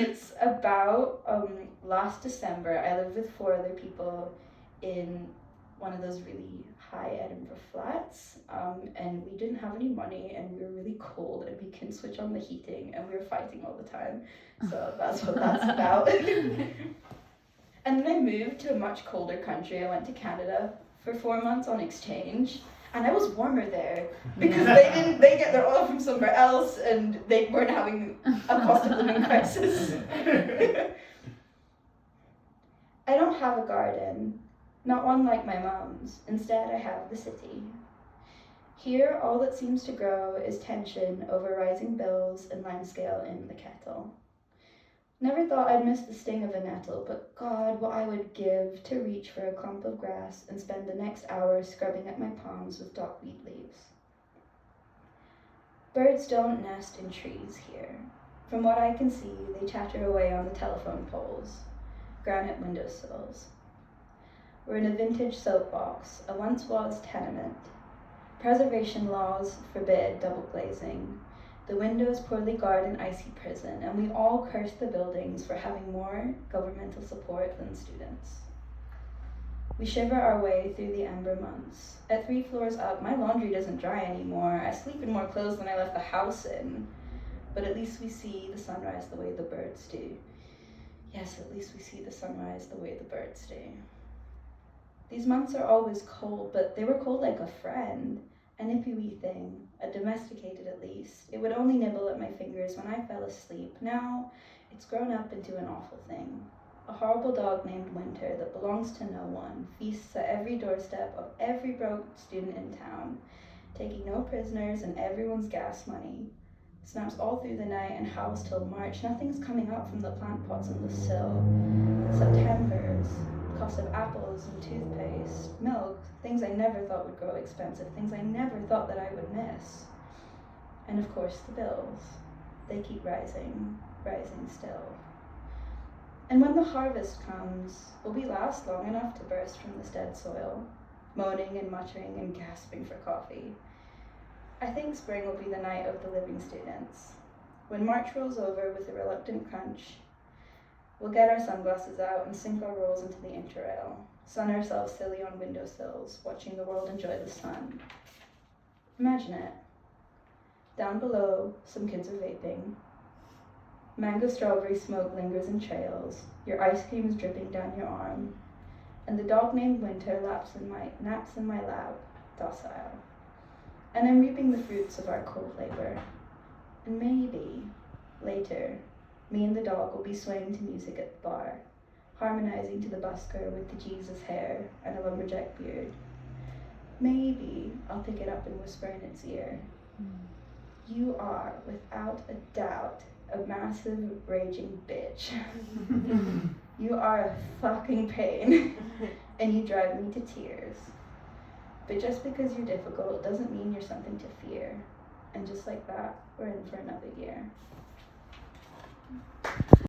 Since about last December, I lived with 4 other people in one of those really high Edinburgh flats, and we didn't have any money, and we were really cold, and we couldn't switch on the heating, and we were fighting all the time. So that's what that's about. And then I moved to a much colder country. I went to Canada for 4 months on exchange, and I was warmer there because they get their oil from somewhere else, and they weren't having a cost of living crisis. I don't have a garden, not one like my mom's. Instead, I have the city. Here, all that seems to grow is tension over rising bills and limescale in the kettle. Never thought I'd miss the sting of a nettle, but God, what I would give to reach for a clump of grass and spend the next hour scrubbing at my palms with dockweed leaves. Birds don't nest in trees here. From what I can see, they chatter away on the telephone poles, granite windowsills. We're in a vintage soapbox, a once-was tenement. Preservation laws forbid double glazing. The windows poorly guard an icy prison, and we all curse the buildings for having more governmental support than students. We shiver our way through the ember months. At 3 floors up, my laundry doesn't dry anymore. I sleep in more clothes than I left the house in. But at least we see the sunrise the way the birds do. Yes, at least we see the sunrise the way the birds do. These months are always cold, but they were cold like a friend. A nippy wee thing, a domesticated at least. It would only nibble at my fingers when I fell asleep. Now, it's grown up into an awful thing. A horrible dog named Winter that belongs to no one, feasts at every doorstep of every broke student in town, taking no prisoners and everyone's gas money. Snaps all through the night and howls till March. Nothing's coming up from the plant pots on the sill. September's. Cost of apples and toothpaste, milk, things I never thought would grow expensive, things I never thought that I would miss. And of course the bills. They keep rising, rising still. And when the harvest comes, will we last long enough to burst from this dead soil, moaning and muttering and gasping for coffee? I think spring will be the night of the living students. When March rolls over with a reluctant crunch, we'll get our sunglasses out and sink our rolls into the interrail, sun ourselves silly on windowsills, watching the world enjoy the sun. Imagine it. Down below, some kids are vaping. Mango strawberry smoke lingers in trails. Your ice cream is dripping down your arm. And the dog named Winter naps in my lap, docile. And I'm reaping the fruits of our cold labor. And maybe, later, me and the dog will be swaying to music at the bar, harmonizing to the busker with the Jesus hair and a lumberjack beard. Maybe I'll pick it up and whisper in its ear. You are, without a doubt, a massive raging bitch. You are a fucking pain, and you drive me to tears. But just because you're difficult doesn't mean you're something to fear. And just like that, we're in for another year.